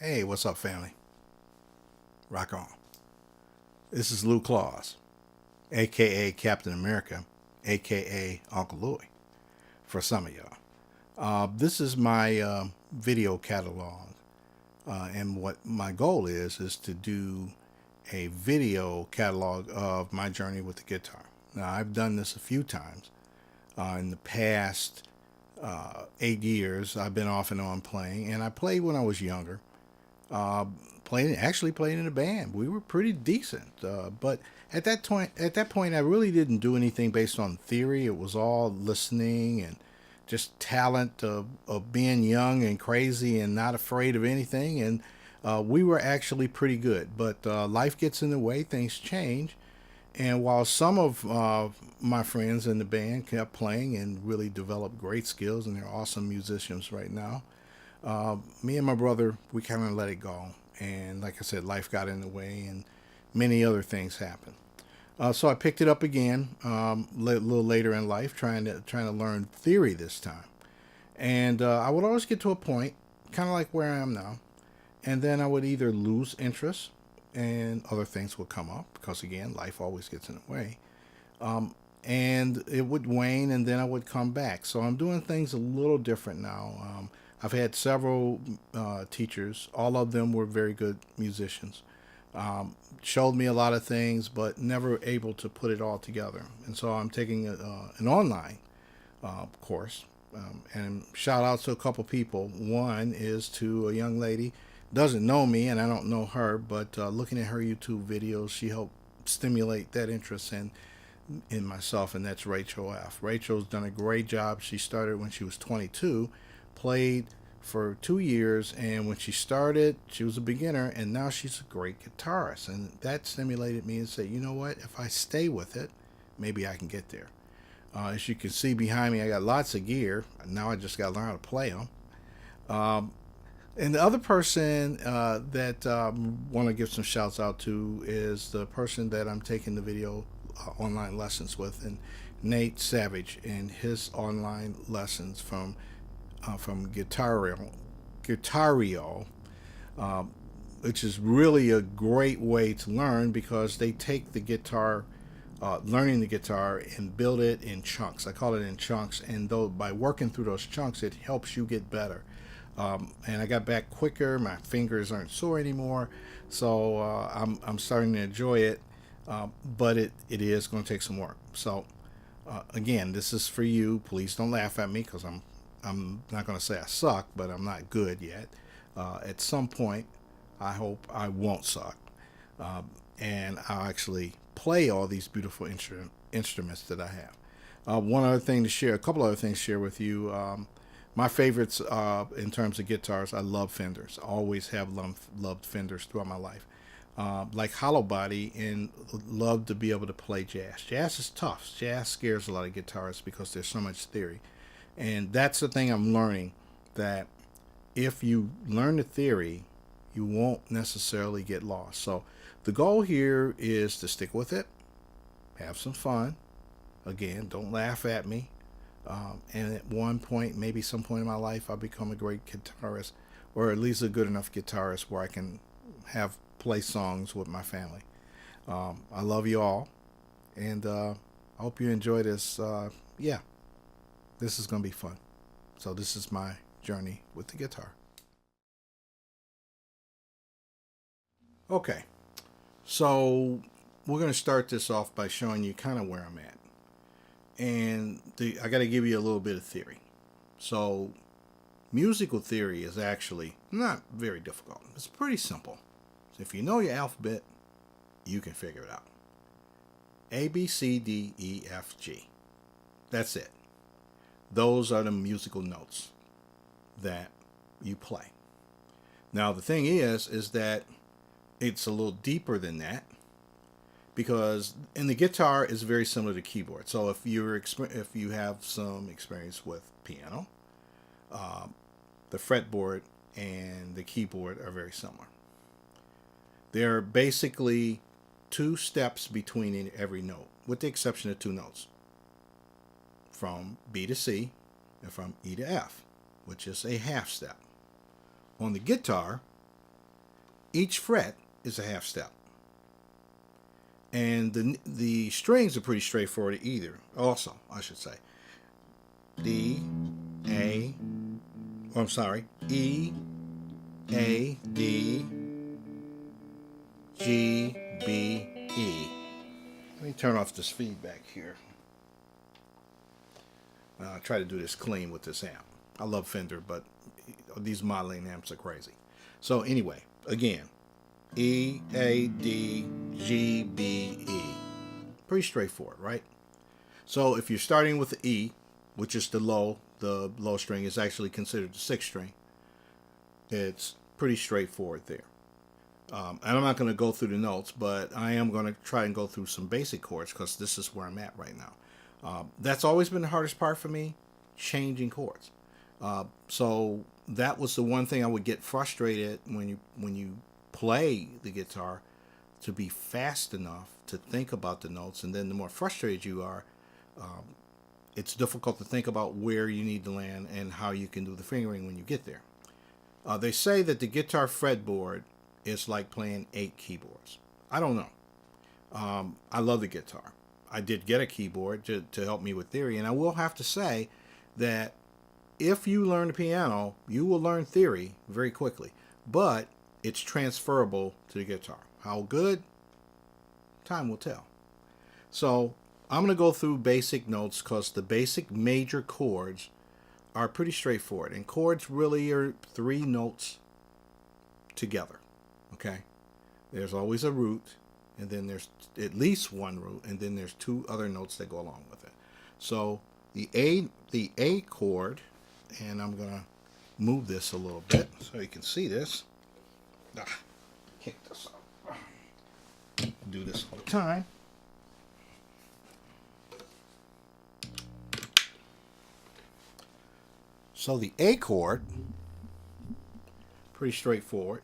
Hey, what's up, family? Rock on. This is Lou Claus, aka Captain America, aka Uncle Louie, for some of y'all. This is my video catalog, and what my goal is to do a video catalog of my journey with the guitar. Now, I've done this a few times in the past 8 years. I've been off and on playing, and I played when I was younger. uh, played in a band. We were pretty decent, but at that point, I really didn't do anything based on theory. It was all listening and just talent of being young and crazy and not afraid of anything. And we were actually pretty good. But life gets in the way. Things change. And while some of my friends in the band kept playing and really developed great skills, and they're awesome musicians right now, me and my brother, we kind of let it go. And like I said, life got in the way and many other things happened. So I picked it up again a little later in life, trying to learn theory this time. And I would always get to a point, kind of like where I am now, and then I would either lose interest and other things would come up because again, life always gets in the way. Um, and it would wane, and then I would come back. So I'm doing things a little different now. I've had several teachers. All of them were very good musicians. Showed me a lot of things, but never able to put it all together. And so I'm taking an online course. And shout out to a couple people. One is to a young lady, doesn't know me, and I don't know her, but looking at her YouTube videos, she helped stimulate that interest in myself, and that's Rachel F. Rachel's done a great job. She started when she was 22, played for 2 years, and when she started, she was a beginner, and now she's a great guitarist. And that stimulated me and said, you know what? If I stay with it, maybe I can get there. As you can see behind me, I got lots of gear. Now I just got to learn how to play them. Um, and the other person that want to give some shouts out to is the person that I'm taking the video online lessons with, and Nate Savage and his online lessons from Guitario, um, which is really a great way to learn because they take the guitar, learning the guitar, and build it in chunks. I call it in chunks, and though by working through those chunks, it helps you get better. And I got back quicker. My fingers aren't sore anymore, so I'm starting to enjoy it. But it is going to take some work. So again, this is for you. Please don't laugh at me because I'm not going to say I suck, but I'm not good yet. At some point, I hope I won't suck, and I'll actually play all these beautiful instruments that I have. One other thing to share, a couple other things to share with you. My favorites in terms of guitars, I love Fenders. I always have loved Fenders throughout my life. Like hollow body, and love to be able to play jazz. Jazz is tough. Jazz scares a lot of guitarists because there's so much theory. And that's the thing I'm learning, that if you learn the theory, you won't necessarily get lost. So the goal here is to stick with it, have some fun. Again, don't laugh at me. And at one point, maybe some point in my life, I'll become a great guitarist, or at least a good enough guitarist where I can have play songs with my family. I love you all, and I hope you enjoy this. Yeah, this is going to be fun. So this is my journey with the guitar. Okay, so we're going to start this off by showing you kind of where I'm at. And I got to give you a little bit of theory. So, musical theory is actually not very difficult. It's pretty simple. So if you know your alphabet, you can figure it out. A, B, C, D, E, F, G. That's it. Those are the musical notes that you play. Now the thing is that it's a little deeper than that, because in the guitar is very similar to keyboard. So if you have some experience with piano, um, the fretboard and the keyboard are very similar. They're basically two steps between every note, with the exception of two notes, from B to C and from E to F, which is a half step. On the guitar, Each fret is a half step. And the strings are pretty straightforward either. Also, I should say. D, A, oh, I'm sorry, E, A, D, G, B, E. Let me turn off this feedback here. I try to do this clean with this amp. I love Fender, but these modeling amps are crazy. So anyway, again, E, A, D, G, B, E. Pretty straightforward, right? So if you're starting with the E, which is the low string is actually considered the sixth string. It's pretty straightforward there. And I'm not going to go through the notes, but I am going to try and go through some basic chords because this is where I'm at right now. That's always been the hardest part for me, changing chords. So that was the one thing I would get frustrated when you play the guitar, to be fast enough to think about the notes, and then the more frustrated you are, it's difficult to think about where you need to land and how you can do the fingering when you get there. They say that the guitar fretboard is like playing 8 keyboards. I don't know. I love the guitar. I did get a keyboard to help me with theory, and I will have to say that if you learn the piano, you will learn theory very quickly, but it's transferable to the guitar. How good? Time will tell. So I'm going to go through basic notes because the basic major chords are pretty straightforward. And chords really are 3 notes together. Okay? There's always a root, and then there's at least one root, and then there's 2 other notes that go along with it. So the A chord, and I'm going to move this a little bit so you can see this. Kick this up. Do this all the time. So the A chord, pretty straightforward.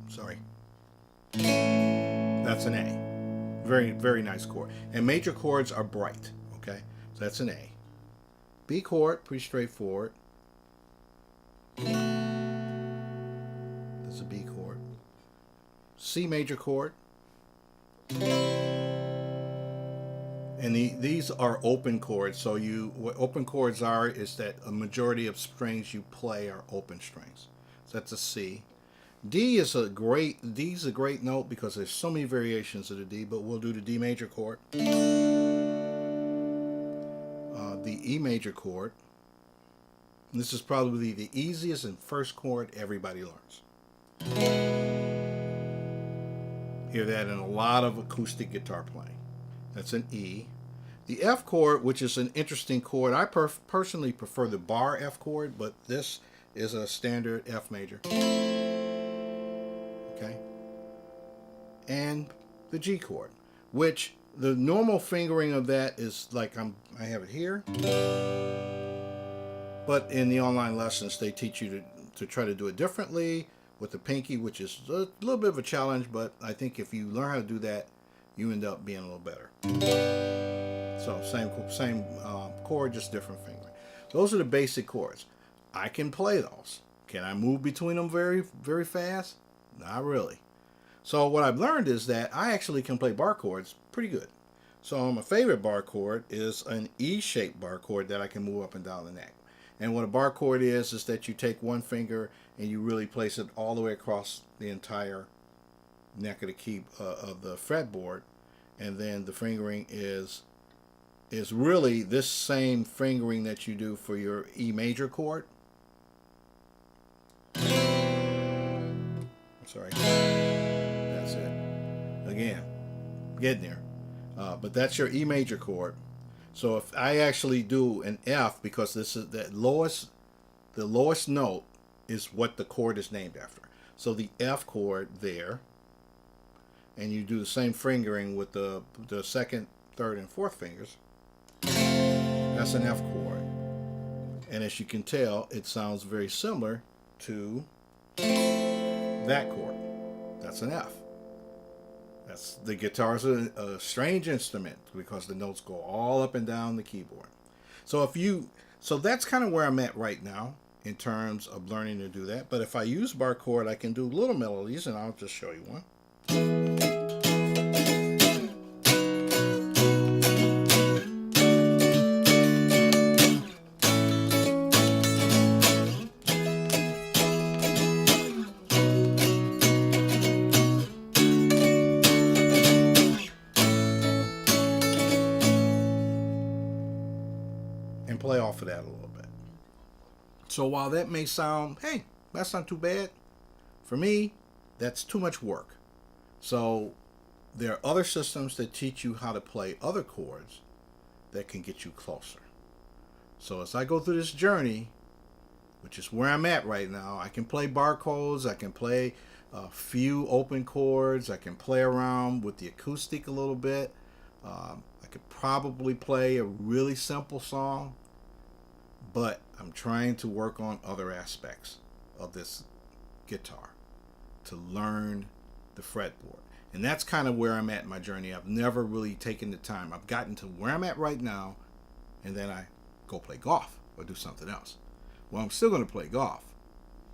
Sorry. That's an A. Very, very nice chord. And major chords are bright. Okay? So that's an A. B chord, pretty straightforward. That's a B chord. C major chord. And these are open chords. So what open chords are is that a majority of strings you play are open strings. So that's a C. D is a great note because there's so many variations of the D, but we'll do the D major chord. The E major chord. And this is probably the easiest and first chord everybody learns. Hear that in a lot of acoustic guitar playing. That's an E. The F chord, which is an interesting chord. I personally prefer the bar F chord, but this is a standard F major. Okay. And the G chord, which the normal fingering of that is like I have it here. But in the online lessons, they teach you to try to do it differently with the pinky, which is a little bit of a challenge, but I think if you learn how to do that, you end up being a little better. So same chord, just different fingering. Those are the basic chords. I can play those. Can I move between them very, very fast? Not really. So what I've learned is that I actually can play bar chords pretty good. So my favorite bar chord is an E-shaped bar chord that I can move up and down the neck. And what a bar chord is that you take one finger and you really place it all the way across the entire neck of the key of the fretboard, and then the fingering is really this same fingering that you do for your E major chord. Sorry, that's it. Again, getting there, but that's your E major chord. So if I actually do an F, because this is the lowest note is what the chord is named after. So the F chord there, and you do the same fingering with the second, third, and fourth fingers. That's an F chord. And as you can tell, it sounds very similar to that chord. That's an F. The guitar's a strange instrument because the notes go all up and down the keyboard. So that's kind of where I'm at right now. in terms of learning to do that. But if I use bar chord, I can do little melodies, and I'll just show you one. And play off of that a little bit. So while that may sound, hey, that's not too bad, for me, that's too much work. So there are other systems that teach you how to play other chords that can get you closer. So as I go through this journey, which is where I'm at right now, I can play bar chords, I can play a few open chords, I can play around with the acoustic a little bit. I could probably play a really simple song, but I'm trying to work on other aspects of this guitar to learn the fretboard. And that's kind of where I'm at in my journey. I've never really taken the time. I've gotten to where I'm at right now, and then I go play golf or do something else. Well, I'm still going to play golf,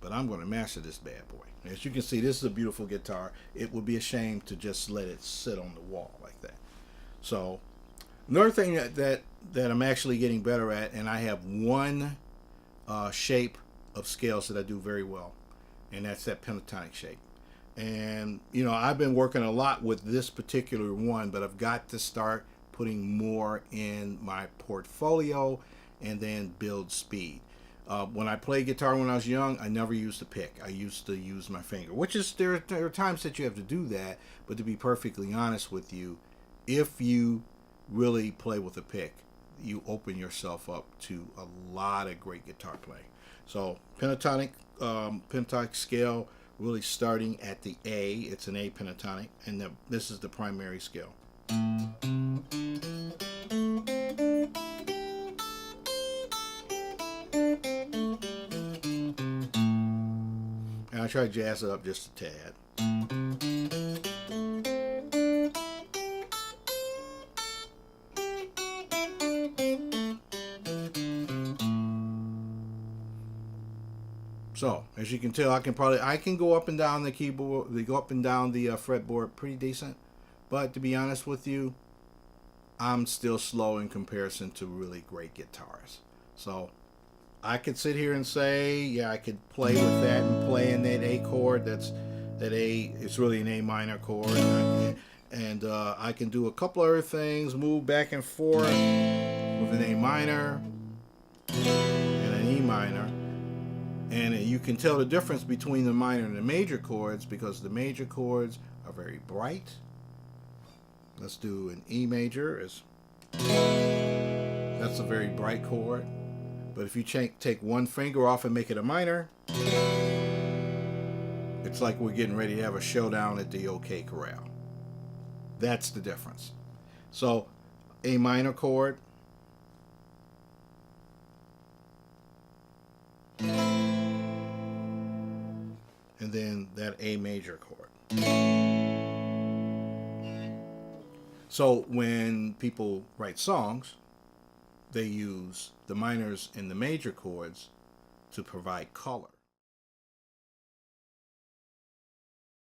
but I'm going to master this bad boy. As you can see, this is a beautiful guitar. It would be a shame to just let it sit on the wall like that. So another thing that I'm actually getting better at, and I have one shape of scales that I do very well, and that's that pentatonic shape. And you know, I've been working a lot with this particular one, but I've got to start putting more in my portfolio and then build speed. When I played guitar when I was young, I never used a pick. I used to use my finger, which is there are times that you have to do that, but to be perfectly honest with you, if you really play with a pick, you open yourself up to a lot of great guitar playing. So pentatonic scale, really starting at the A. It's an A pentatonic, and this is the primary scale. And I try to jazz it up just a tad. So as you can tell, I can go up and down the keyboard, go up and down the fretboard pretty decent. But to be honest with you, I'm still slow in comparison to really great guitarists. So I could sit here and say, yeah, I could play with that and play in that A chord. That A. It's really an A minor chord, and I can do a couple other things, move back and forth with an A minor and an E minor. And you can tell the difference between the minor and the major chords because the major chords are very bright. Let's do an E major. That's a very bright chord. But if you take one finger off and make it a minor, it's like we're getting ready to have a showdown at the OK Corral. That's the difference. So A minor chord, and then that A major chord. So when people write songs, they use the minors and the major chords to provide color.